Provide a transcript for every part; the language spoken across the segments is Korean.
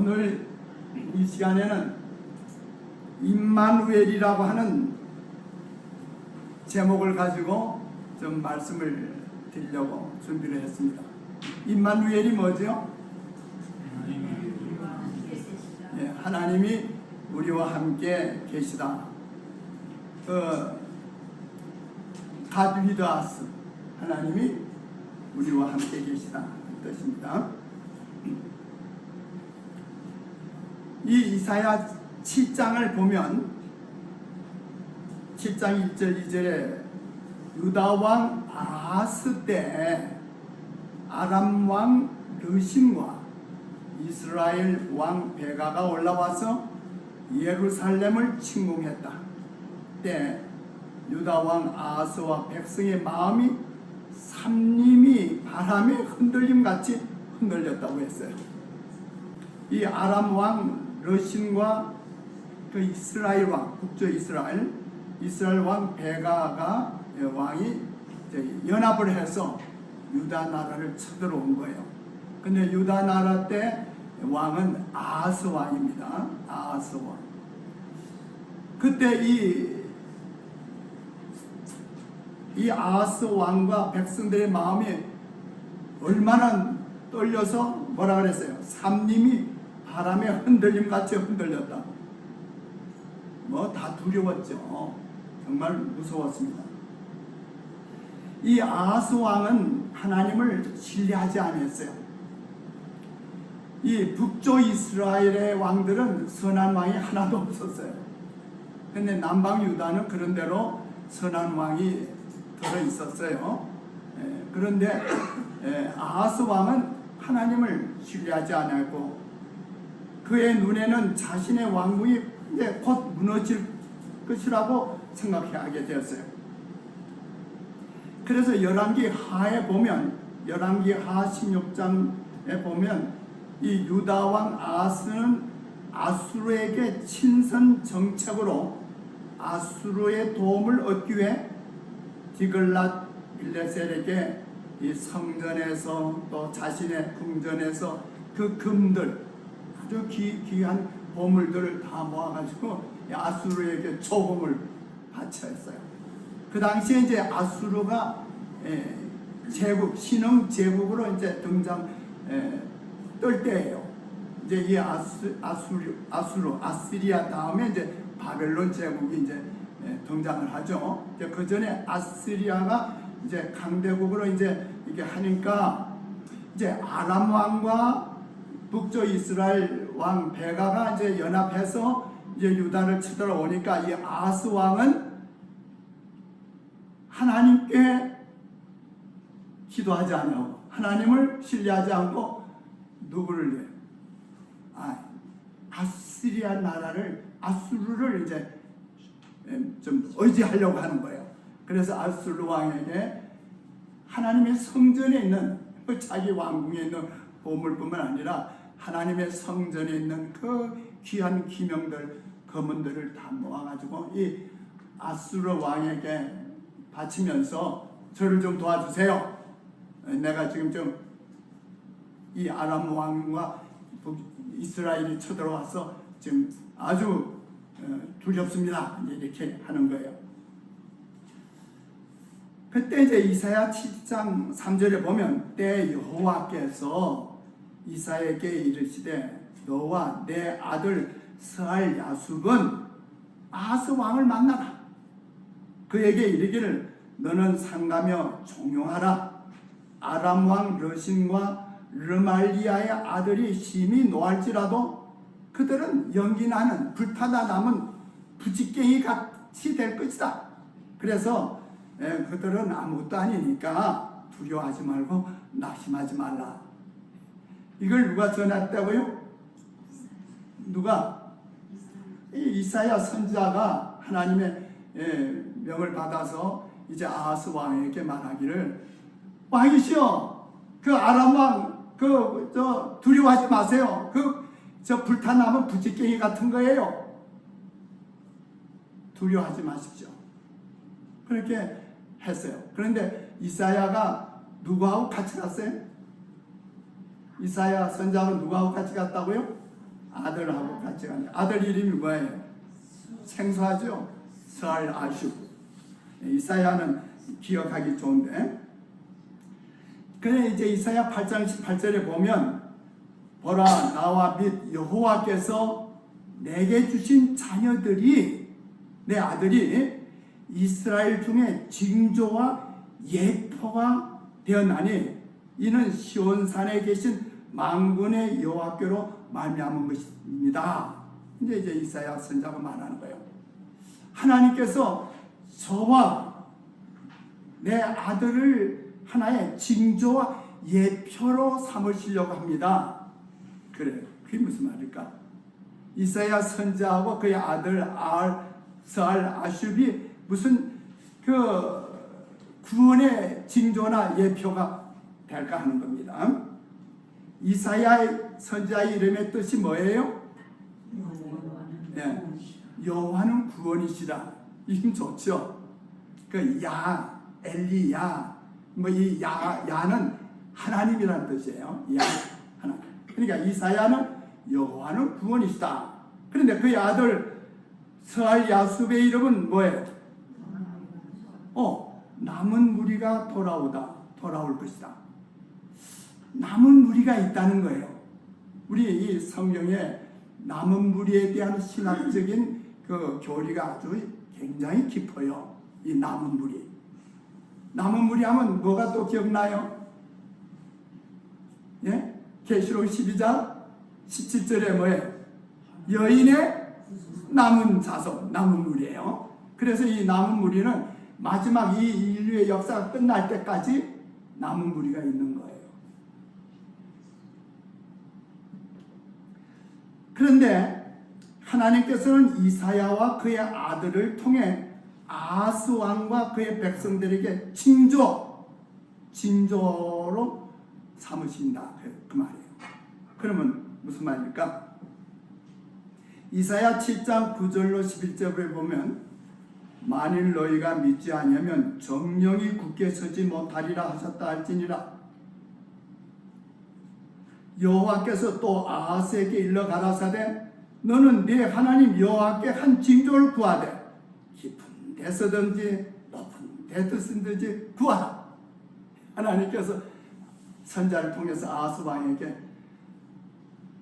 오늘 이 시간에는 임마누엘이라고 하는 제목을 가지고 좀 말씀을 드리려고 준비를 했습니다. 임마누엘이 뭐죠? 하나님이 우리와 함께 계시다. God with us. 하나님이 우리와 함께 계시다 그 뜻입니다. 이 이사야 7장을 보면 7장 1절 2절에 유다 왕 아하스 때 아람 왕 르신과 이스라엘 왕 베가가 올라와서 예루살렘을 침공했다. 때 유다 왕 아하스와 백성의 마음이 삼림이 바람에 흔들림같이 흔들렸다고 했어요. 이 아람 왕 르신과 그 이스라엘 왕, 북쪽 이스라엘 왕 베가가 왕이 연합을 해서 유다 나라를 쳐들어온 거예요. 근데 유다 나라 때 왕은 아하스 왕입니다. 아하스 왕. 그때 이 아하스 왕과 백성들의 마음이 얼마나 떨려서 뭐라 그랬어요? 삼림이 바람에 흔들림같이 흔들렸다. 뭐 다 두려웠죠. 정말 무서웠습니다. 이 아하스 왕은 하나님을 신뢰하지 않았어요. 이 북쪽 이스라엘의 왕들은 선한 왕이 하나도 없었어요. 근데 남방 유다는 그런 대로 선한 왕이 들어 있었어요. 그런데 아하스 왕은 하나님을 신뢰하지 않았고 그의 눈에는 자신의 왕국이 곧 무너질 것이라고 생각하게 되었어요. 그래서 열왕기 하에 보면 열왕기 하 16장에 보면 이 유다 왕 아하스는 아수르에게 친선 정책으로 아수르의 도움을 얻기 위해 디글랏 빌레셀에게 이 성전에서 또 자신의 궁전에서 그 금들 아주 귀한 보물들을 다 모아가지고 아수르에게 조공을 바쳤어요. 그 당시에 이제 아수르가 제국 신흥 제국으로 이제 등장 뜰 때예요. 이제 이 아스리아 다음에 이제 바벨론 제국이 이제 등장을 하죠. 그 전에 아스리아가 이제 강대국으로 이제 이게 하니까 이제 아람 왕과 북쪽 이스라엘 왕 베가가 이제 연합해서 이제 유다를 쳐들어오니까 이 아하스 왕은 하나님께 기도하지 않고 하나님을 신뢰하지 않고 누구를 위해 아스리아 나라를 아수르를 이제 좀 의지하려고 하는 거예요. 그래서 아수르 왕에게 하나님의 성전에 있는 자기 왕궁에 있는 보물뿐만 아니라 하나님의 성전에 있는 그 귀한 기명들 검은들을 다 모아가지고 이 아수르 왕에게 바치면서 저를 좀 도와주세요. 내가 지금 좀 이 아람 왕과 이스라엘이 쳐들어와서 지금 아주 두렵습니다. 이렇게 하는 거예요. 그때 이제 이사야 7장 3절에 보면 때 여호와께서 이사야에게 이르시되 너와 내 아들 스알 야숲은 아하스 왕을 만나라. 그에게 이르기를 너는 상가며 종용하라. 아람 왕 르신과 르말리아의 아들이 심히 노할지라도 그들은 연기나는 불타다 남은 부직갱이 같이 될 것이다. 그래서 그들은 아무것도 아니니까 두려워하지 말고 낙심하지 말라. 이걸 누가 전했다고요? 누가? 이사야 선지자가 하나님의 명을 받아서 이제 아하스 왕에게 말하기를 왕이시여 그 아람 왕 두려워하지 마세요. 저 불타나면 부직갱이 같은 거예요. 두려워하지 마십시오. 그렇게 했어요. 그런데 이사야가 누구하고 같이 갔어요? 이사야 선지자는 누구하고 같이 갔다고요? 아들하고 같이 간 아들 이름이 뭐예요? 생소하죠? 스알 아슈. 이사야는 기억하기 좋은데, 그래 이제 이사야 8장 18절에 보면 보라 나와 및 여호와께서 내게 주신 자녀들이 내 아들이 이스라엘 중에 징조와 예표가 되었나니 이는 시온산에 계신 만군의 여호와께로 말미암은 것입니다. 이제 이사야 선자가 말하는 거예요. 하나님께서 저와 내 아들을 하나의 징조와 예표로 삼으시려고 합니다. 그래, 그게 무슨 말일까? 이사야 선자하고 그의 아들 스알 아슈비 무슨 그 구원의 징조나 예표가 될까 하는 겁니다. 이사야 선자의 이름의 뜻이 뭐예요? 네, 여호와는 구원이시라. 이름 좋죠? 그 엘리야, 뭐 이 야는 하나님이라는 뜻이에요. 하나님. 그러니까 이사야는 여호와는 구원이시다. 그런데 그의 아들 스알 야숲의 이름은 뭐예요? 남은 무리가 돌아올 것이다. 남은 무리가 있다는 거예요. 우리 이 성경에 남은 무리에 대한 신학적인 그 교리가 아주 굉장히 깊어요. 이 남은 무리. 남은 무리 하면 뭐가 또 기억나요? 예? 계시록 12장 17절에 뭐예요? 여인의 남은 자손, 남은 무리예요. 그래서 이 남은 무리는 마지막 이 인류의 역사가 끝날 때까지 남은 무리가 있는 거예요. 그런데 하나님께서는 이사야와 그의 아들을 통해 아하스 왕과 그의 백성들에게 징조로 삼으신다. 그 말이에요. 그러면 무슨 말일까? 이사야 7장 9절로 11절을 보면 만일 너희가 믿지 아니하면 정령이 굳게 서지 못하리라 하셨다 할지니라. 여호와께서 또 아하스에게 일러 가라사대 너는 네 하나님 여호와께 한 징조를 구하되 깊은 데서든지 높은 데서든지 구하라. 하나님께서 선자를 통해서 아하스 왕에게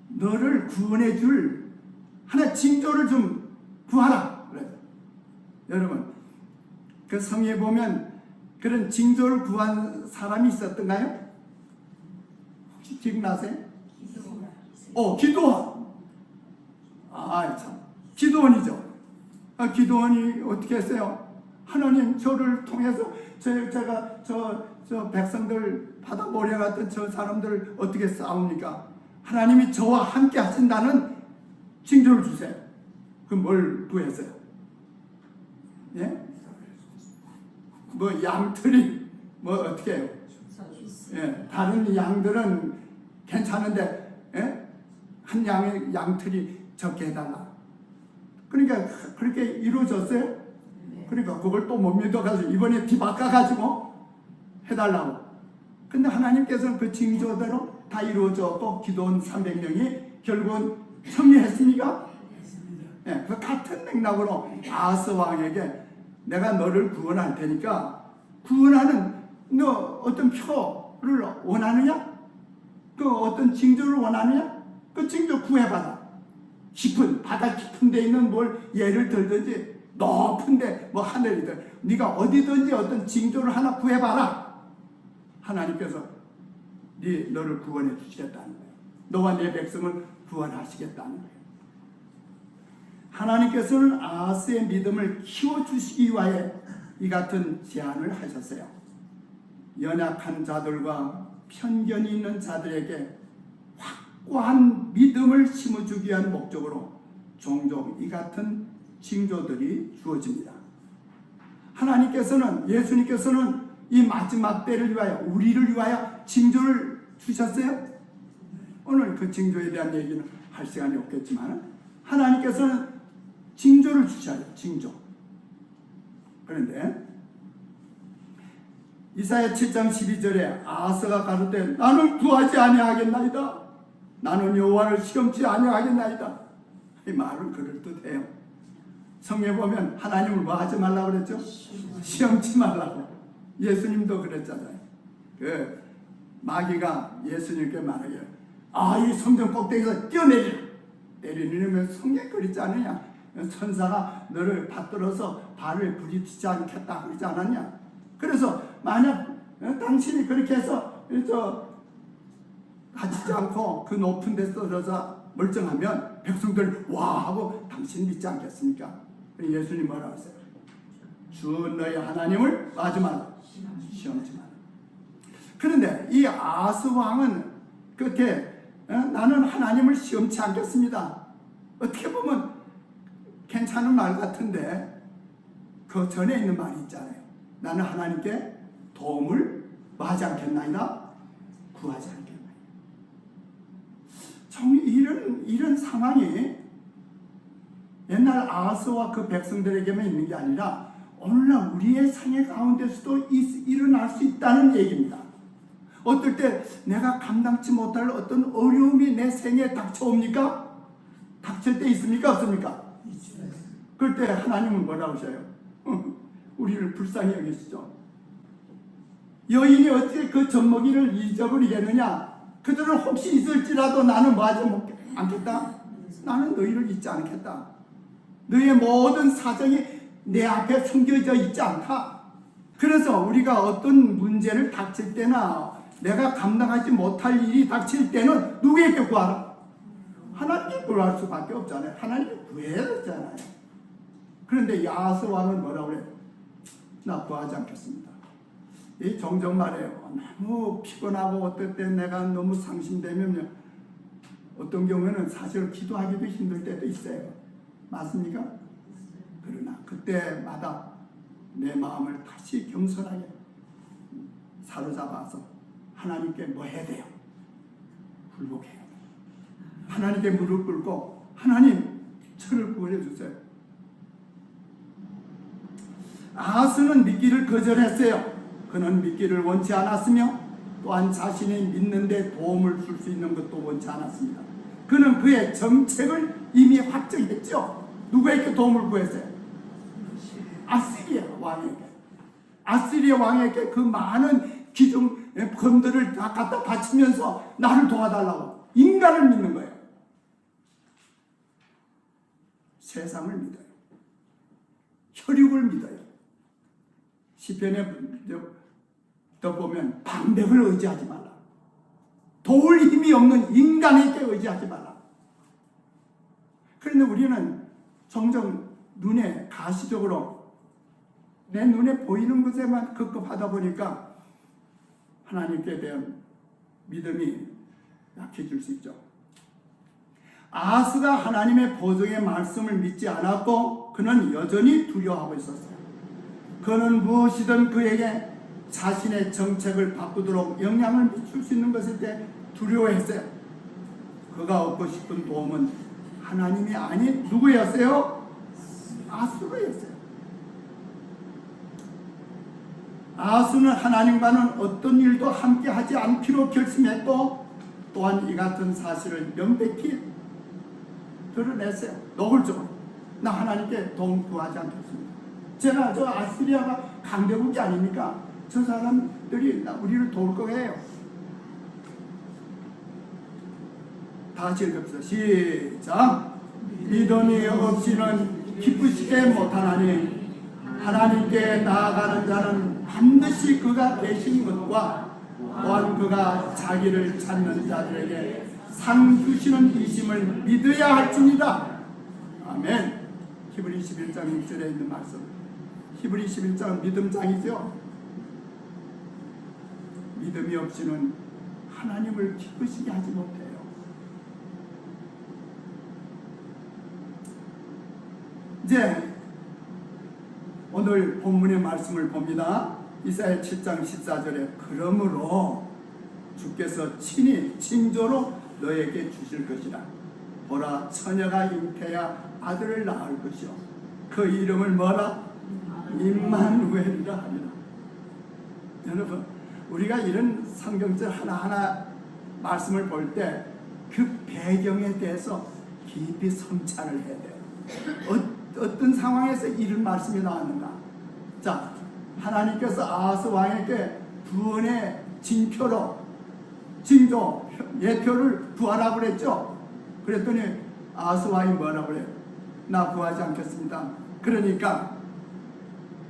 너를 구원해 줄 하나 징조를 좀 구하라. 그래요. 여러분 그 성에 보면 그런 징조를 구한 사람이 있었던가요? 혹시 기억나세요? 기도원. 참 기도원이죠. 기도원이 어떻게 했어요? 하나님 저를 통해서 제가 저 백성들 바다 모래 같은 저 사람들을 어떻게 싸웁니까? 하나님이 저와 함께 하신다는 징조를 주세요. 그럼 뭘 구했어요? 예? 뭐 양털이 뭐 어떻게 해요? 예, 다른 양들은 괜찮은데 한 양의 양털이 적게 해달라. 그러니까 그렇게 이루어졌어요. 그러니까 그걸 또 못 믿어가지고 이번에 뒤바꿔가지고 해달라고. 근데 하나님께서는 그 징조대로 다 이루어졌고 기도원 300명이 결국은 승리했으니까 그 같은 맥락으로 아하스 왕에게 내가 너를 구원할 테니까 구원하는 너 어떤 표를 원하느냐? 그 어떤 징조를 원하느냐? 그 징조 구해봐라. 깊은 바다 깊은 데 있는 뭘 예를 들든지 높은데 뭐 하늘이든 네가 어디든지 어떤 징조를 하나 구해봐라. 하나님께서 너를 구원해 주시겠다는 거예요. 너와 내 백성을 구원하시겠다는 거예요. 하나님께서는 아하스의 믿음을 키워주시기 위하여 이 같은 제안을 하셨어요. 연약한 자들과 편견이 있는 자들에게 확고한 믿음을 심어주기 위한 목적으로 종종 이 같은 징조들이 주어집니다. 하나님께서는 예수님께서는 이 마지막 때를 위하여 우리를 위하여 징조를 주셨어요. 오늘 그 징조에 대한 얘기는 할 시간이 없겠지만 하나님께서는 징조를 주셔요. 징조. 그런데 이사야 7장 12절에 아하스가 가로되 나는 구하지 아니하겠나이다. 나는 여호와를 시험치 아니하겠나이다. 이 말은 그럴듯해요. 성경에 보면 하나님을 뭐 하지 말라고 그랬죠? 시험치 말라고. 예수님도 그랬잖아요. 그 마귀가 예수님께 말하기를 이 성전 꼭대기에서 뛰어내리라. 내리려면 성경에 그랬지 않느냐? 천사가 너를 받들어서 발을 부딪히지 않겠다 그러지 않았냐? 그래서 만약 당신이 그렇게 해서 다치지 않고 그 높은 데 떨어져 멀쩡하면 백성들 와 하고 당신 믿지 않겠습니까? 예수님 뭐라고 했어요? 주 너희 하나님을 마지 말라. 시험치 말라. 그런데 이 아하스 왕은 끝에 나는 하나님을 시험치 않겠습니다. 어떻게 보면 괜찮은 말 같은데 그 전에 있는 말이 있잖아요. 나는 하나님께 도움을 구하지 않겠나이다. 구하지 않겠나이다. 이런 상황이 옛날 아하스와 그 백성들에게만 있는 게 아니라 오늘날 우리의 생애 가운데서도 일어날 수 있다는 얘기입니다. 어떨 때 내가 감당치 못할 어떤 어려움이 내 생애에 닥쳐옵니까? 닥칠 때 있습니까? 없습니까? 그럴 때 하나님은 뭐라고 하셔요? 우리를 불쌍히 여기시죠. 여인이 어떻게 그 젖먹이를 잊어버리겠느냐? 그들은 혹시 있을지라도 나는 뭐하지 않겠다? 나는 너희를 잊지 않겠다. 너희의 모든 사정이 내 앞에 숨겨져 있지 않다. 그래서 우리가 어떤 문제를 닥칠 때나 내가 감당하지 못할 일이 닥칠 때는 누구에게 구하라? 하나님께 구할 수밖에 없잖아요. 하나님께 구해야 되잖아요. 그런데 야하스 왕은 뭐라고 그래요? 나 구하지 않겠습니다. 이 종종 말해요. 너무 피곤하고 어떨 때 내가 너무 상심되면요. 어떤 경우에는 사실 기도하기도 힘들 때도 있어요. 맞습니까? 그러나 그때마다 내 마음을 다시 겸손하게 사로잡아서 하나님께 뭐 해야 돼요? 굴복해요. 하나님께 무릎 꿇고 하나님 저를 구원해 주세요. 아하스는 믿기를 거절했어요. 그는 믿기를 원치 않았으며 또한 자신이 믿는데 도움을 줄 수 있는 것도 원치 않았습니다. 그는 그의 정책을 이미 확정했죠. 누구에게 도움을 구했어요? 아시리아 왕에게. 아시리아 왕에게 그 많은 기둥 검들을 다 갖다 바치면서 나를 도와달라고 인간을 믿는 거예요. 세상을 믿어요. 혈육을 믿어요. 시편에 또 보면 방백을 의지하지 말라. 도울 힘이 없는 인간에게 의지하지 말라. 그런데 우리는 종종 눈에 가시적으로 내 눈에 보이는 것에만 급급하다 보니까 하나님께 대한 믿음이 약해질 수 있죠. 아하스가 하나님의 보증의 말씀을 믿지 않았고 그는 여전히 두려워하고 있었어요. 그는 무엇이든 그에게 자신의 정책을 바꾸도록 영향을 미칠 수 있는 것에 대해 두려워했어요. 그가 얻고 싶은 도움은 하나님이 아닌 누구였어요? 아하스였어요. 아하스는 하나님과는 어떤 일도 함께 하지 않기로 결심했고 또한 이 같은 사실을 명백히 드러냈어요. 노골적으로 나 하나님께 도움 구하지 않겠습니다. 제가 저 아시리아가 강대국이 아닙니까? 저 사람들이 우리를 도울 거예요. 다 같이 읽읍시다. 시작. 믿음이 없이는 기쁘시게 못하나니 하나님께 나아가는 자는 반드시 그가 계신 것과 또한 그가 자기를 찾는 자들에게 상 주시는 이심을 믿어야 할지니다. 아멘. 히브리 11장 6절에 있는 말씀. 히브리 11장은 믿음장이죠. 믿음이 없이는 하나님을 기쁘시게 하지 못해요. 이제 오늘 본문의 말씀을 봅니다. 이사야 7장 14절에 그러므로 주께서 친히 징조로 너에게 주실 것이라. 보라 처녀가 잉태하여 아들을 낳을 것이요 그 이름을 뭐라? 임마누엘이라 하리라. 여러분 우리가 이런 성경절 하나하나 말씀을 볼 때 그 배경에 대해서 깊이 성찰을 해야 돼요. 어떤 상황에서 이런 말씀이 나왔는가? 자, 하나님께서 아하스 왕에게 구원의 징표로 징조, 예표를 구하라고 그랬죠. 그랬더니 아하스 왕이 뭐라고 그래요? 나 구하지 않겠습니다. 그러니까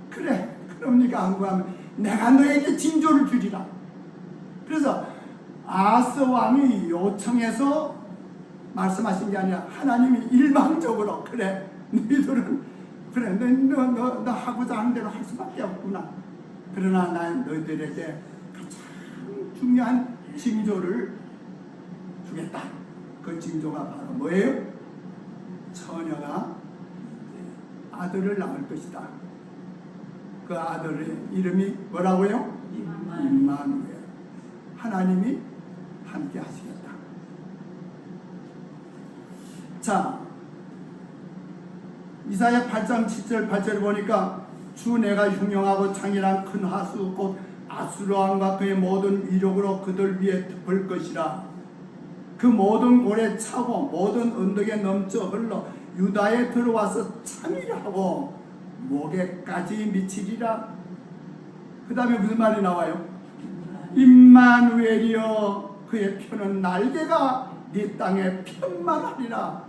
그래, 그럼 네가 안 구하면 내가 너에게 징조를 주리라. 그래서 아하스 왕이 요청해서 말씀하신 게 아니라 하나님이 일방적으로 그래, 너희들은 그래, 너 하고자 하는 대로 할 수밖에 없구나. 그러나 난 너희들에게 가장 중요한 징조를 주겠다. 그 징조가 바로 뭐예요? 처녀가 아들을 낳을 것이다. 그 아들의 이름이 뭐라고요? 임마누엘. 하나님이 함께 하시겠다. 자, 이사야 8장 7절 8절을 보니까 주 내가 흉영하고 창이란 큰 하수 곧 아수르 왕과 그의 모든 위력으로 그들 위에 덮을 것이라. 그 모든 골에 차고 모든 언덕에 넘쳐 흘러 유다에 들어와서 참이라고 목에까지 미치리라. 그 다음에 무슨 말이 나와요? 임마누엘이여 그의 표는 날개가 네 땅에 편만하리라.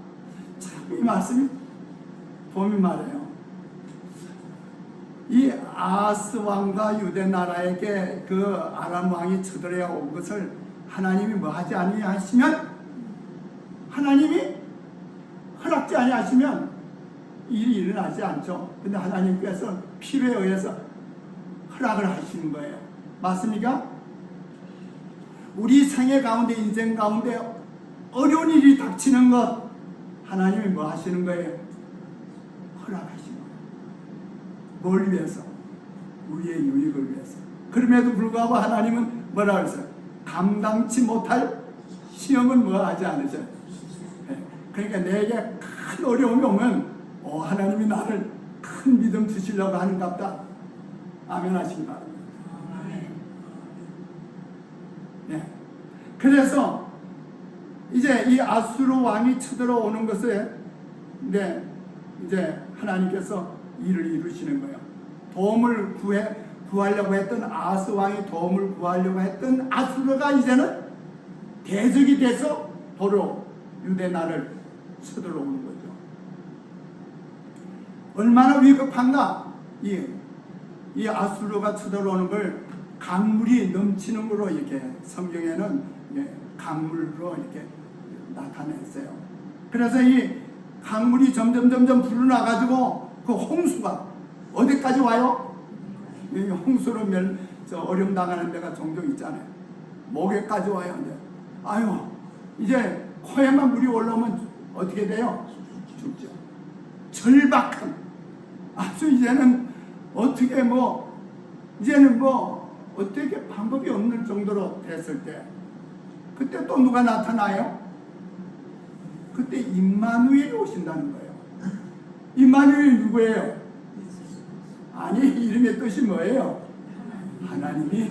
참 이 말씀이 보면 말이에요. 이 아하스 왕과 유대 나라에게 그 아람 왕이 쳐들어야 온 것을 하나님이 뭐 하지 아니하시면, 하나님이 허락지 아니하시면 일이 일어나지 않죠. 근데 하나님께서 필요에 의해서 허락을 하시는 거예요. 맞습니까? 우리 생애 가운데, 인생 가운데 어려운 일이 닥치는 것, 하나님이 뭐 하시는 거예요? 허락하시는 거예요. 뭘 위해서? 우리의 유익을 위해서. 그럼에도 불구하고 하나님은 뭐라고 했어요? 감당치 못할 시험은 뭐 하지 않으셔요. 그러니까 내게 큰 어려움이 오면 하나님이 나를 큰 믿음 주시려고 하는갑다. 아멘 하시기 바랍니다. 네. 그래서 이제 이 아수르 왕이 쳐들어오는 것에 이제 하나님께서 일을 이루시는 거예요. 도움을 구하려고 했던 아하스 왕이 도움을 구하려고 했던 아수르가 이제는 대적이 돼서 도로 유대나라를 쳐들어오는 거죠. 얼마나 위급한가? 이 아수르가 쳐들어오는 걸 강물이 넘치는 거로 이렇게 성경에는 강물로 이렇게 나타냈어요. 그래서 이 강물이 점점 불어나가지고 그 홍수가 어디까지 와요? 이 홍수로 어려움 당하는 데가 종종 있잖아요. 목에까지 와요. 이제 아유, 이제 코에만 물이 올라오면 어떻게 돼요? 죽죠. 절박한, 아주 이제는 어떻게 방법이 없는 정도로 됐을 때, 그때 또 누가 나타나요? 그때 임마누엘이 오신다는 거예요. 임마누엘이 누구예요? 아니, 이름의 뜻이 뭐예요? 하나님이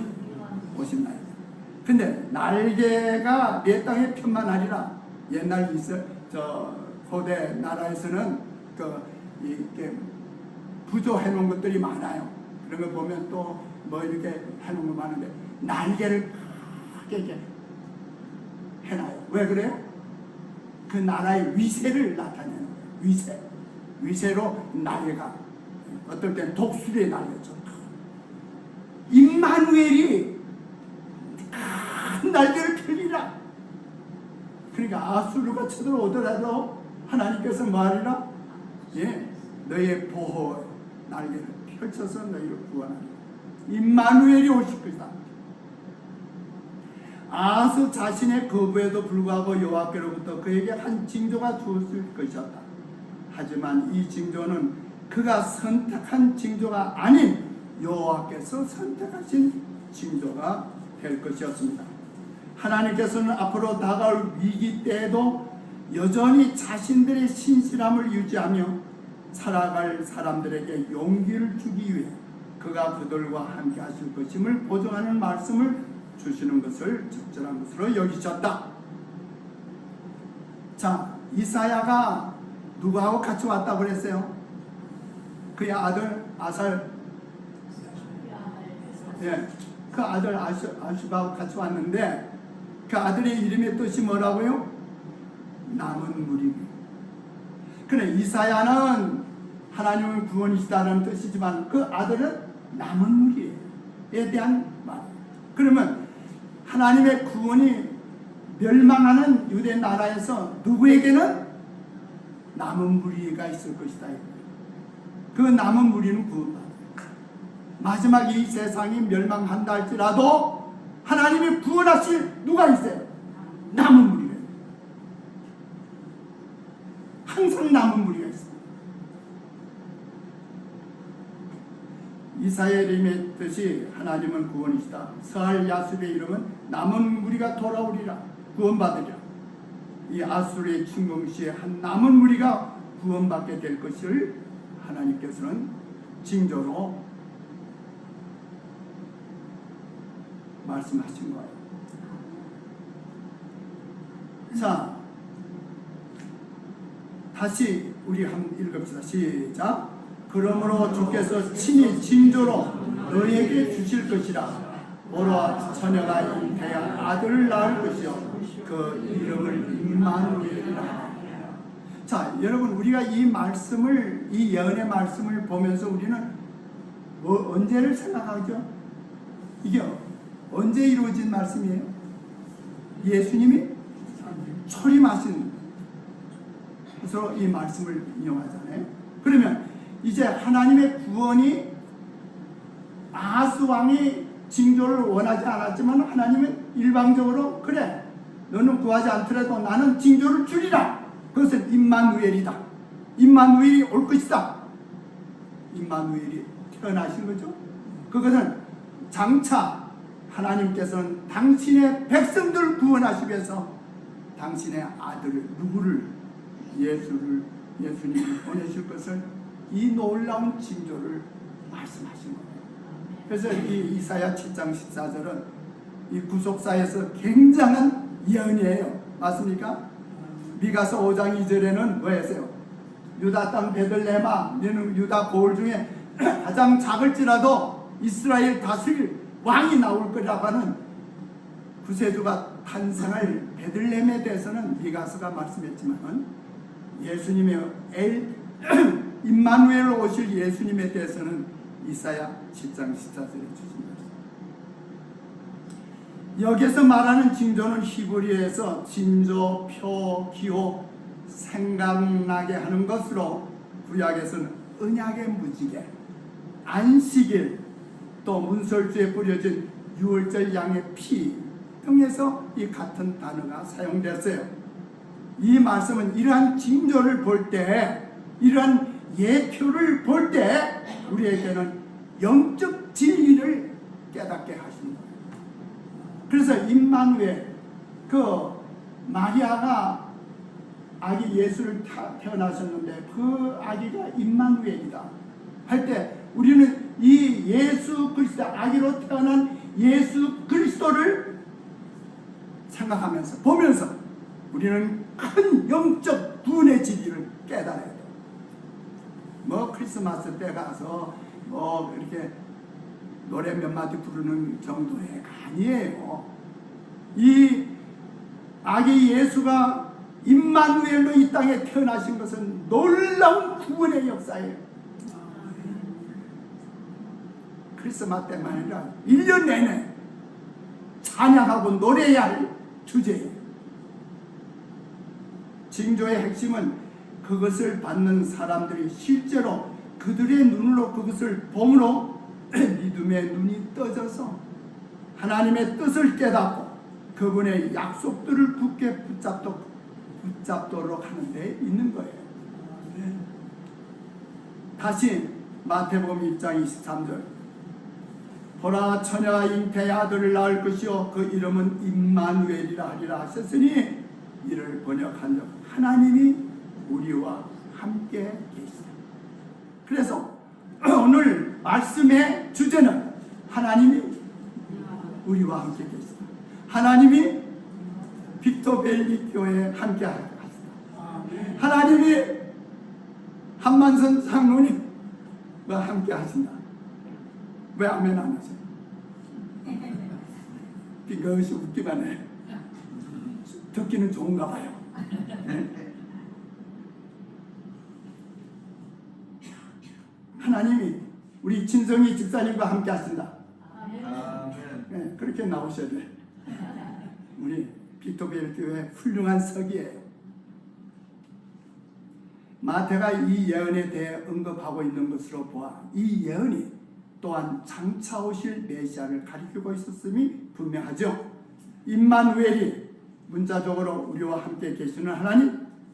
오신다. 근데 날개가 내 땅에 편만하리라. 옛날 고대 나라에서는 이렇게 부조해 놓은 것들이 많아요. 그런 거 보면 또 뭐 이렇게 해놓은 거 많은데 날개를 크게 이렇게 해놔요. 왜 그래요? 그 나라의 위세를 나타내는 거예요. 위세로 날개가, 어떨 때는 독수리의 날개죠. 임마누엘이 큰 날개를 펴리라. 그러니까 아수르가 쳐들어오더라도 하나님께서 말이라, 너의 보호 날개를 펼쳐서 너희를 구원하리라. 임마누엘이 오실 것이다. 아하스 자신의 거부에도 불구하고 여호와께로부터 그에게 한 징조가 주어질 것이었다. 하지만 이 징조는 그가 선택한 징조가 아닌 여호와께서 선택하신 징조가 될 것이었습니다. 하나님께서는 앞으로 다가올 위기 때에도 여전히 자신들의 신실함을 유지하며 살아갈 사람들에게 용기를 주기 위해 그가 그들과 함께 하실 것임을 보증하는 말씀을 주시는 것을 적절한 것으로 여기셨다. 자, 이사야가 누구하고 같이 왔다고 그랬어요? 그의 아들 아살, 예, 그 아들 아슈바하고 같이 왔는데 그 아들의 이름의 뜻이 뭐라고요? 남은 무리. 그래, 이사야는 하나님의 구원이시다는 뜻이지만 그 아들은 남은 무리에 대한 말. 그러면 하나님의 구원이 멸망하는 유대 나라에서 누구에게는 남은 무리가 있을 것이다. 그 남은 무리는 구원받아요. 마지막 이 세상이 멸망한다 할지라도 하나님이 구원하실 누가 있어요? 남은 무리가 있어요. 항상 남은 무리가 있어요. 이사야의 뜻이 하나님은 구원이시다. 서할 야숲의 이름은 남은 무리가 돌아오리라, 구원받으리라. 이 아수르의 침공시에 한 남은 무리가 구원받게 될 것을 하나님께서는 징조로 말씀하신 거예요. 자, 다시 우리 한번 읽읍시다. 시작. 그러므로 주께서 친히 징조로 너희에게 주실 것이라. 보라, 처녀가 잉태한 아들을 낳을 것이요 그 이름을 임마누엘이라. 자, 여러분, 우리가 이 말씀을, 이 예언의 말씀을 보면서 우리는 언제를 생각하죠? 이게 언제 이루어진 말씀이에요? 예수님이 초림하신 것으로 이 말씀을 인용하잖아요. 그러면 이제 하나님의 구원이 아하스 왕이 징조를 원하지 않았지만 하나님은 일방적으로 그래, 너는 구하지 않더라도 나는 징조를 주리라. 그것은 임마누엘이다. 임마누엘이 올 것이다. 임마누엘이 태어나신 거죠. 그것은 장차 하나님께서는 당신의 백성들을 구원하시기 위해서 당신의 아들을, 누구를, 예수님을 보내실 것을, 이 놀라운 징조를 말씀하신 거예요. 그래서 이 이사야 7장 14절은 이 구속사에서 굉장한 예언이에요. 맞습니까? 미가서 5장 2절에는 뭐 했어요? 유다 땅 베들레헴아, 너는 유다 고을 중에 가장 작을지라도 이스라엘 다스릴 왕이 나올 거라고 하는 구세주가 탄생할 베들레헴에 대해서는 미가서가 말씀했지만 예수님의 임마누엘로 오실 예수님에 대해서는 이사야 7장 14절에 주신 것입니다. 여기서 말하는 징조는 히브리어에서 징조, 표, 기호, 생각나게 하는 것으로 구약에서는 언약의 무지개, 안식일, 또 문설주에 뿌려진 유월절 양의 피 등에서 이 같은 단어가 사용됐어요. 이 말씀은 이러한 징조를 볼 때, 이러한 예표를 볼 때 우리에게는 영적 진리를 깨닫게 하십니다. 그래서 임마누엘, 그 마리아가 아기 예수를 태어나셨는데 그 아기가 임마누엘이다 할 때 우리는 이 예수 그리스도, 아기로 태어난 예수 그리스도를 생각하면서 보면서 우리는 큰 영적 구원의 진리를 깨달아야 돼요. 뭐 크리스마스 때 가서 뭐 이렇게 노래 몇 마디 부르는 정도의 아니에요. 이 아기 예수가 임마누엘로 이 땅에 태어나신 것은 놀라운 구원의 역사예요. 크리스마스 때만 아니라 1년 내내 찬양하고 노래해야 할 주제예요. 징조의 핵심은 그것을 받는 사람들이 실제로 그들의 눈으로 그것을 봄으로 믿음의 눈이 떠져서 하나님의 뜻을 깨닫고 그분의 약속들을 굳게 붙잡도록 하는 데 있는 거예요. 다시 마태복음 1장 23절, 보라, 처녀가 잉태의 아들을 낳을 것이요 그 이름은 임마누엘이라 하리라 하셨으니 이를 번역한 적 하나님이 우리와 함께 계시다. 그래서 오늘 말씀의 주제는 하나님이 우리와 함께 계시다. 하나님이 빅터밸리 교회에 함께 하시다. 하나님이 한만선 장로님과 함께 하신다. 왜 아멘 안 하세요? 그것이 웃기만 해. 듣기는 좋은가 봐요. 네? 하나님이 우리 진성희 집사님과 함께 하신다. 네, 그렇게 나오셔야 돼. 우리 빅토베일 교회 훌륭한 석이에요. 마태가 이 예언에 대해 언급하고 있는 것으로 보아 이 예언이 또한 장차 오실 메시아를 가리키고 있었음이 분명하죠. 임마누엘이 문자적으로 우리와 함께 계시는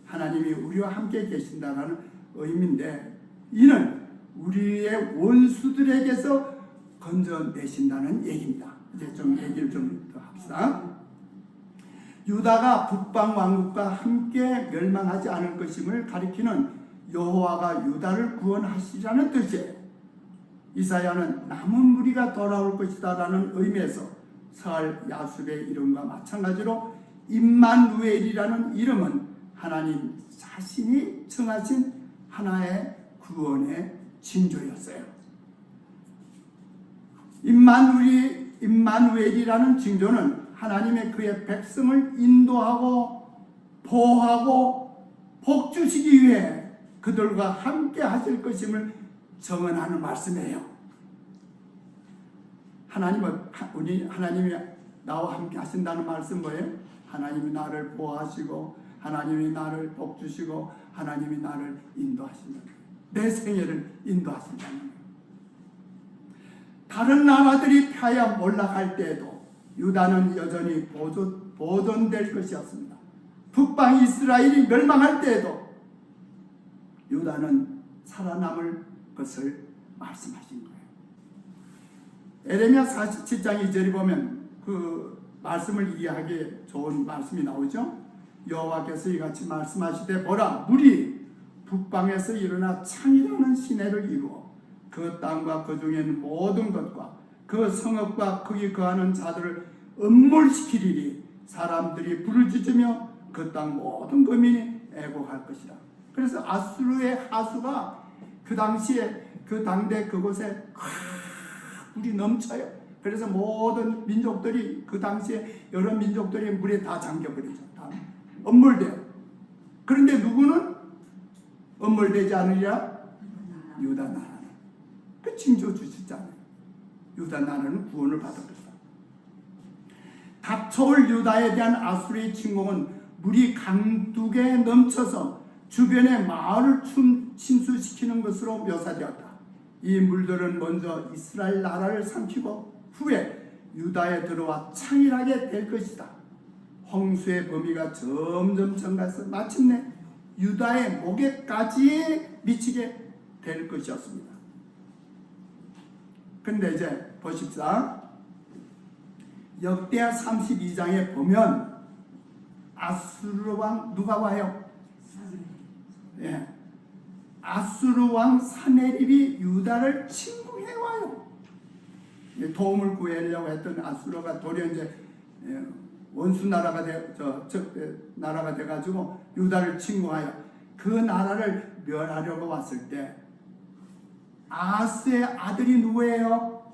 하나님이 우리와 함께 계신다는 의미인데, 이는 우리의 원수들에게서 건져내신다는 얘기입니다. 이제 좀 얘기를 좀 더 합시다. 유다가 북방 왕국과 함께 멸망하지 않을 것임을 가리키는 여호와가 유다를 구원하시라는 뜻이에요. 이사야는 남은 무리가 돌아올 것이다 라는 의미에서 설 야숲의 이름과 마찬가지로 임마누엘이라는 이름은 하나님 자신이 정하신 하나의 구원의 징조였어요. 임마누엘이라는 징조는 하나님의 그의 백성을 인도하고 보호하고 복주시기 위해 그들과 함께 하실 것임을 정언하는 말씀이에요. 하나님이 나와 함께 하신다는 말씀 뭐예요? 하나님이 나를 보호하시고 하나님이 나를 복주시고 하나님이 나를 인도하신다. 내 생애를 인도하신다는 거예요. 다른 나라들이 패하여 몰락할 때에도 유다는 여전히 보존될 것이었습니다. 북방 이스라엘이 멸망할 때에도 유다는 살아남을 것을 말씀하신 거예요. 에레미야 47장 2절에 보면 그 말씀을 이해하기에 좋은 말씀이 나오죠. 여호와께서 이같이 말씀하시되 보라, 물이 북방에서 일어나 창이라는 시내를 이루어 그 땅과 그 중에 있는 모든 것과 그 성읍과 거기 거하는 자들을 음몰시키리니 사람들이 부르짖으며 그 땅 모든 거민이 애곡할 것이라. 그래서 아수르의 하수가 그 당시에 그 당대 그곳에 물이 넘쳐요. 그래서 모든 민족들이 그 당시에 여러 민족들이 물에 다 잠겨버리죠. 다 엄물돼요. 그런데 누구는 엄물되지 않으리라? 유다 나라는. 그 징조 주시잖아요. 유다 나라는 구원을 받을 것이다. 닥쳐올 유다에 대한 아수르의 침공은 물이 강둑에 넘쳐서 주변의 마을을 침수시키는 것으로 묘사되었다. 이 물들은 먼저 이스라엘 나라를 삼키고 후에 유다에 들어와 창일하게 될 것이다. 홍수의 범위가 점점 증가해서 마침내 유다의 목에까지 미치게 될 것이었습니다. 근데 이제 보십시다. 역대하 32장에 보면 아수르 왕 누가 와요? 예. 아수르 왕 사네립이 유다를 침공해 와요. 도움을 구하려고 했던 아수르가 도리어 이제 원수 나라가 나라가 돼가지고 유다를 침공하여 그 나라를 멸하려고 왔을 때 아스의 아들이 누구예요?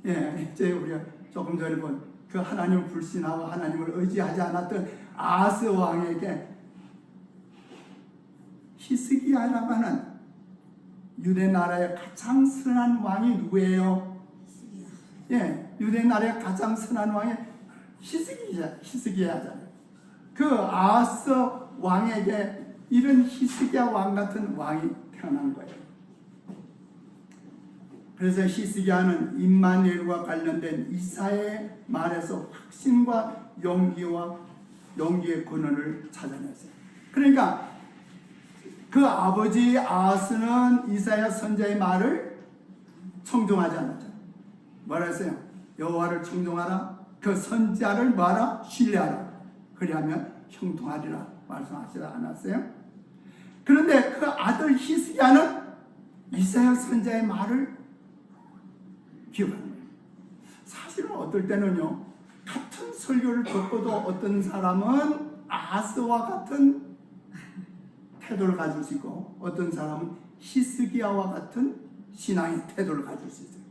예, 이제 우리가 조금 전에 본 그 하나님을 불신하고 하나님을 의지하지 않았던 아스 왕에게 히스기야라고 하는 유대 나라의 가장 선한 왕이 누구예요? 예, 유대 나라의 가장 선한 왕이 히스기야잖아요. 그 아스 왕에게 이런 히스기야 왕 같은 왕이 태어난 거예요. 그래서 히스기야는 임마누엘과 관련된 이사야의 말에서 확신과 용기의 근원을 찾아냈어요. 그러니까 그 아버지 아하스는 이사야 선지자의 말을 청종하지 않았죠. 뭐라 했어요? 여호와를 청종하라. 그 선지자를 뭐하라? 신뢰하라. 그리하면 형통하리라 말씀하시지 않았어요? 그런데 그 아들 히스기야는 이사야 선지자의 말을 기억하는 거예요. 사실은 어떨 때는요, 같은 설교를 듣고도 어떤 사람은 아하스와 같은 태도를 가질 수 있고 어떤 사람은 히스기야와 같은 신앙의 태도를 가질 수 있어요.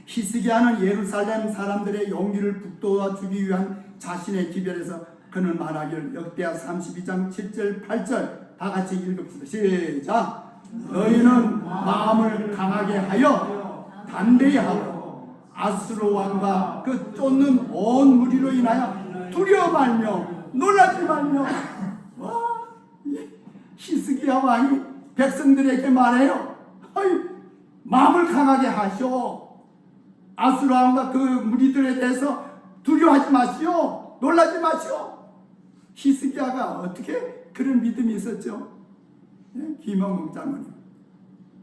히스기야는 예루살렘 사람들의 용기를 북돋아주기 위한 자신의 기별에서 그는 말하기를 역대하 32장 7절 8절 다 같이 읽읍시다. 시작. 너희는 마음을 강하게 하여 담대히 하고 아수르 왕과 그 쫓는 온 무리로 인하여 두려워 말며 놀라지 말며. 와, 히스기야 왕이 백성들에게 말해요. 마음을 강하게 하시오. 아수르 왕과 그 무리들에 대해서 두려워하지 마시오. 놀라지 마시오. 히스기야가 어떻게 그런 믿음이 있었죠? 김영국 장모님,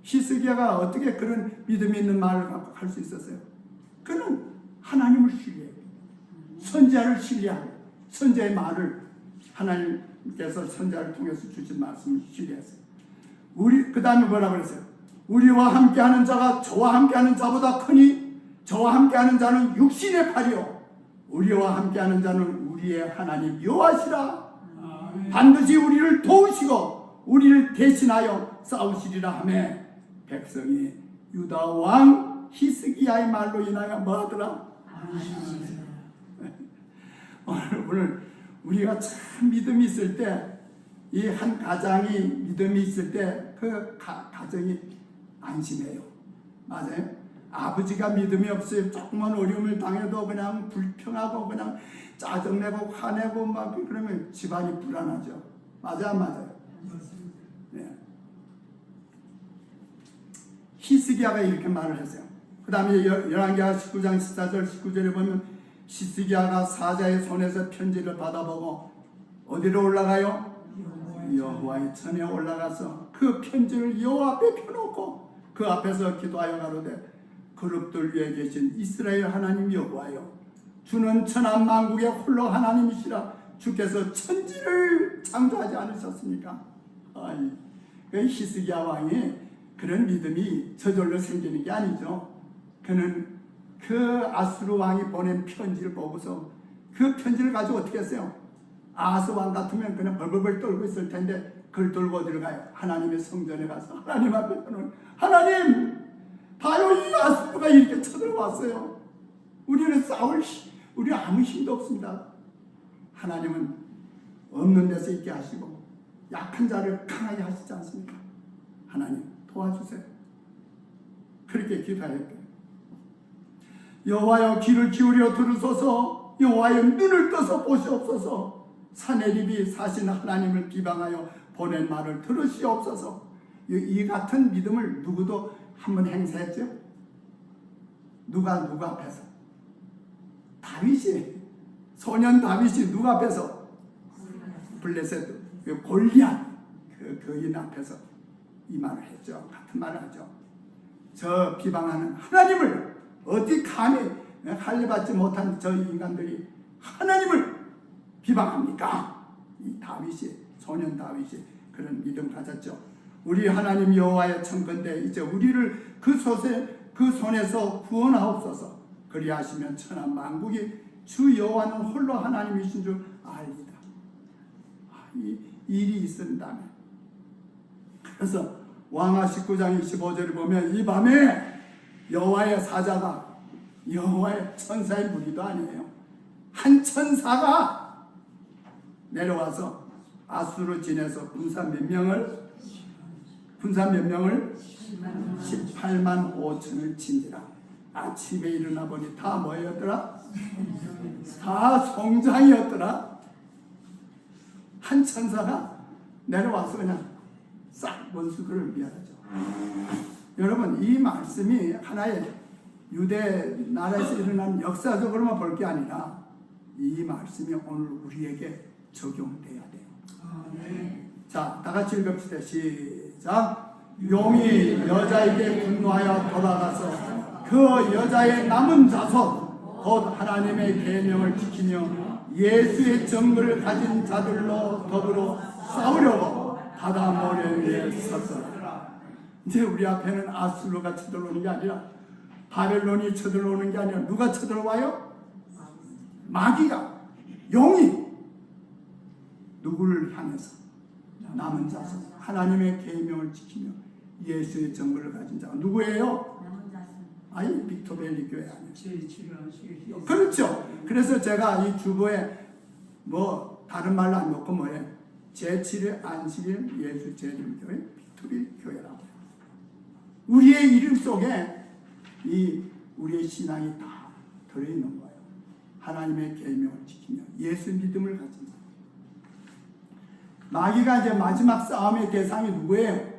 히스기야가 어떻게 그런 믿음이 있는 말을 할 수 있었어요? 그는 하나님을 신뢰해요. 선지자를 신뢰하고 선지자의 말을 하나님께서 선지자를 통해서 주신 말씀을 신뢰했어요. 그 다음에 뭐라 그랬어요? 우리와 함께하는 자가 저와 함께하는 자보다 크니 저와 함께하는 자는 육신의 팔이요 우리와 함께하는 자는 우리의 하나님 여호와시라. 반드시 우리를 도우시고 우리를 대신하여 싸우시리라 하며 백성이 유다 왕 히스기야의 말로 인하여 뭐하더라? 오늘 우리가 참 믿음이 있을 때, 이 한 가장이 믿음이 있을 때 그 가정이 안심해요. 맞아요? 아버지가 믿음이 없어요. 조그만 어려움을 당해도 그냥 불평하고 그냥 짜증내고 화내고 막 그러면 집안이 불안하죠. 맞아 안 맞아요? 네. 히스기야가 이렇게 말을 했어요. 그 다음에 열왕기하 19장 14절 19절에 보면 히스기야가 사자의 손에서 편지를 받아보고 어디로 올라가요? 여호와의 전에 올라가서 그 편지를 여호와 앞에 펴놓고 그 앞에서 기도하여 가로되 그룹들 위에 계신 이스라엘 하나님 여호와여, 주는 천한 만국의 홀로 하나님이시라. 주께서 천지를 창조하지 않으셨습니까? 히스기야 왕이 그런 믿음이 저절로 생기는 게 아니죠. 그는 그 아수르 왕이 보낸 편지를 보고서 그 편지를 가지고 어떻게 했어요? 아하스 왕 같으면 그냥 벌벌벌 떨고 있을 텐데 그걸 들고 어디로 가요? 하나님의 성전에 가서 하나님 앞에 서는 하나님, 봐요, 이 아수르가 이렇게 쳐들어왔어요. 우리는 우리 아무 힘도 없습니다. 하나님은 없는 데서 있게 하시고 약한 자를 강하게 하시지 않습니까? 하나님 도와주세요. 그렇게 기도했대요. 여호와여 귀를 기울여 들으소서. 여호와여 눈을 떠서 보시옵소서. 사내립이 사신 하나님을 비방하여 보낸 말을 들으시옵소서. 이 같은 믿음을 누구도 한번 행사했죠? 누가 앞에서? 다윗이, 소년 다윗이 누가 앞에서? 블레셋 골리앗 그인 앞에서 이 말을 했죠. 같은 말을 하죠. 저 비방하는 하나님을 어디 감히 할례받지 못한 저 인간들이 하나님을 비방합니까? 이 다윗이, 소년 다윗이 그런 믿음 가졌죠. 우리 하나님 여호와의 청건대 이제 우리를 그 손에서 구원하옵소서. 그리하시면 천한 만국이 주 여호와는 홀로 하나님이신 줄 알리다. 이 일이 있었다며. 그래서 왕하 19장 25절을 보면 이 밤에 여호와의 사자가, 여호와의 천사의 무리도 아니에요, 한 천사가 내려와서 아수르 진에서 군사 몇 명을 18만 5천을 친지라. 아침에 일어나 보니 다 뭐였더라? 다 송장이었더라. 한 천사가 내려와서 그냥 싹 원수들을 미하죠. 여러분, 이 말씀이 하나의 유대 나라에서 일어난 역사적으로만 볼 게 아니라 이 말씀이 오늘 우리에게 적용돼야 돼요. 자, 다 같이 읽읍시다. 시작. 용이 여자에게 분노하여 돌아가서 그 여자의 남은 자손 곧 하나님의 계명을 지키며 예수의 정글을 가진 자들로 더불어 싸우려고 바다 모래 위에 섰더라. 이제 우리 앞에는 아수르가 쳐들어오는 게 아니라 바벨론이 쳐들어오는 게 아니라 누가 쳐들어와요? 마귀가, 용이 누구를 향해서? 남은 자손, 하나님의 계명을 지키며 예수의 정보를 가진 자가 누구예요? 아니, 빅토벨리 교회 아니에요. 그렇죠. 그래서 제가 이 주보에 뭐 다른 말로 안 놓고 뭐예요? 제7일 안식일 예수 재림교회 빅토벨리 교회라고. 우리의 이름 속에 이 우리의 신앙이 다 들어있는 거예요. 하나님의 계명을 지키며 예수 믿음을 가진 자. 마귀가 이제 마지막 싸움의 대상이 누구예요?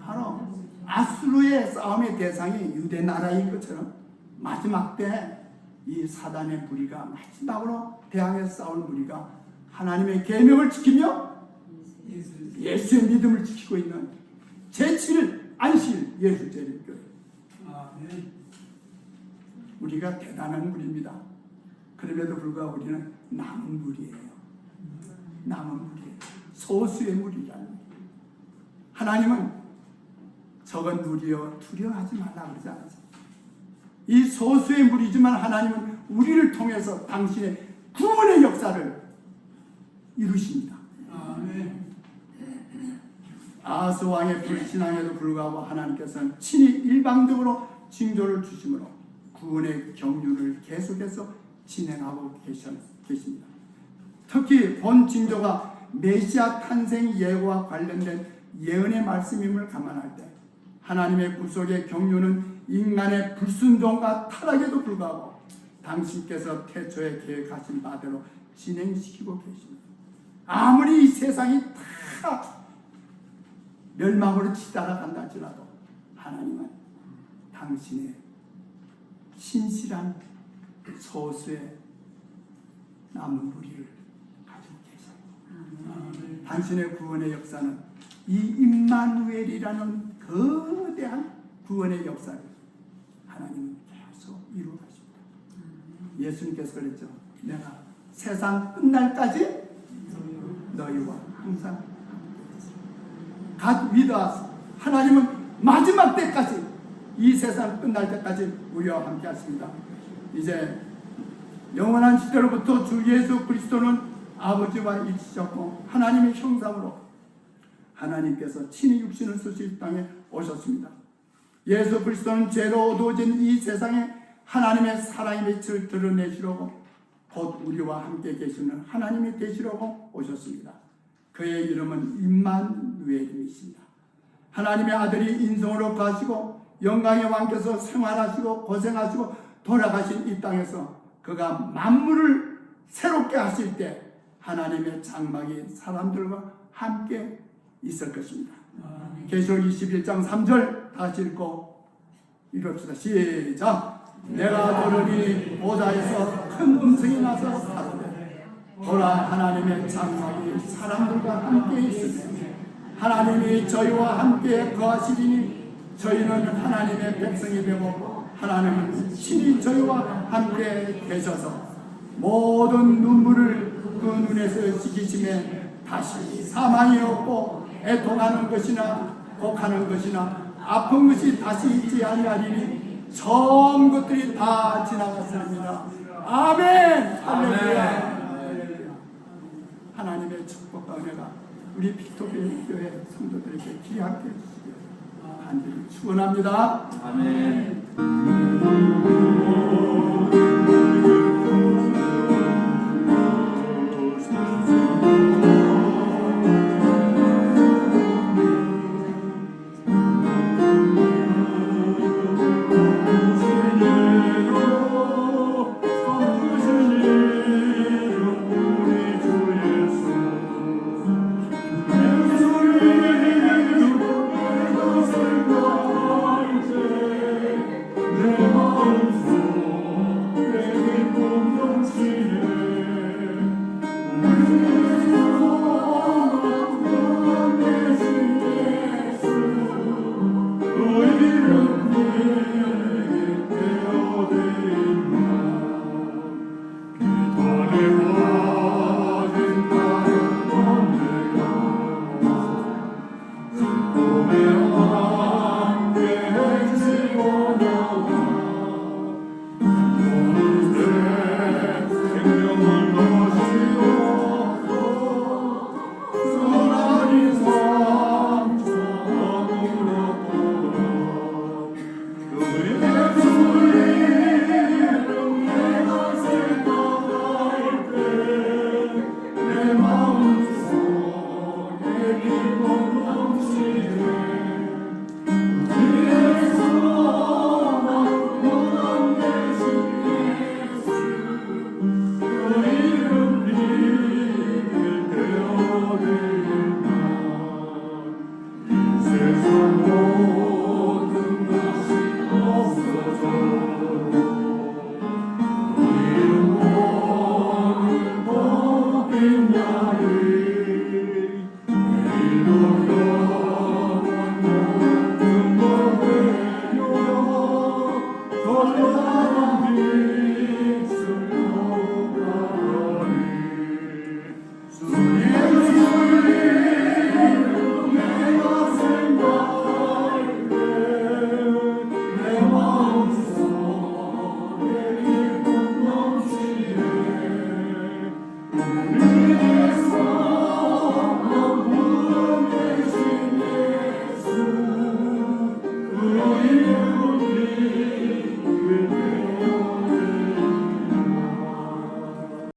바로 아수르의 싸움의 대상이 유대 나라인 것처럼 마지막 때 이 사단의 무리가 마지막으로 대항해서 싸울 무리가 하나님의 계명을 지키며 예수의 믿음을 지키고 있는 제7일 안식일 예수 재림교회. 우리가 대단한 무리입니다. 그럼에도 불구하고 우리는 남은 무리예요. 남은 무리예요. 소수의 무리라는 거예요. 하나님은 적은 무리여 두려워하지 말라 그러지 않았어요. 이 소수의 무리지만 하나님은 우리를 통해서 당신의 구원의 역사를 이루십니다. 아하스 왕의 불신앙에도 불구하고 하나님께서는 친히 일방적으로 징조를 주심으로 구원의 경륜을 계속해서 진행하고 계십니다. 특히 본 징조가 메시아 탄생 예고와 관련된 예언의 말씀임을 감안할 때 하나님의 구속의 경륜은 인간의 불순종과 타락에도 불구하고 당신께서 태초에 계획하신 바대로 진행시키고 계십니다. 아무리 이 세상이 다 멸망으로 치달아간다 할지라도 하나님은 당신의 신실한 소수의 남은 무리를 가지고 계십니다. 당신의 구원의 역사는 이 임마누엘이라는 거대한 구원의 역사를 하나님은 계속 이루어가십니다. 예수님께서 그랬죠. 내가 세상 끝날까지 너희와 항상 God with us. 하나님은 마지막 때까지, 이 세상 끝날 때까지 우리와 함께 하십니다. 이제 영원한 시대로부터 주 예수 그리스도는 아버지와 일치셨고 하나님의 형상으로 하나님께서 친히 육신을 쓰실 땅에 오셨습니다. 예수 그리스도는 죄로 어두워진 이 세상에 하나님의 사랑의 빛을 드러내시려고 곧 우리와 함께 계시는 하나님이 되시려고 오셨습니다. 그의 이름은 임마누엘이십니다. 하나님의 아들이 인성으로 가시고 영광의 왕께서 생활하시고 고생하시고 돌아가신 이 땅에서 그가 만물을 새롭게 하실 때 하나님의 장막이 사람들과 함께 있을 것입니다. 계시록 21장 3절 다시 읽고 읽읍시다. 시작. 내가 들으니 보좌에서 큰 음성이 나서 가로되 보라 하나님의 장막이 사람들과 함께 있으니 하나님이 저희와 함께 거하시리니 저희는 하나님의 백성이 되고 하나님은 친히 저희와 함께 계셔서 모든 눈물을 그 눈에서 씻기심에 다시 사망이 없고 애통하는 것이나 곡하는 것이나 아픈 것이 다시 있지 아니하리니 전 것들이 다 지나갔습니다. 아멘. 할렐루야. 하나님의 축복과 은혜가 우리 빅토벨리 교회 성도들에게 귀하게 해주시길 간절히 축원합니다. 아멘.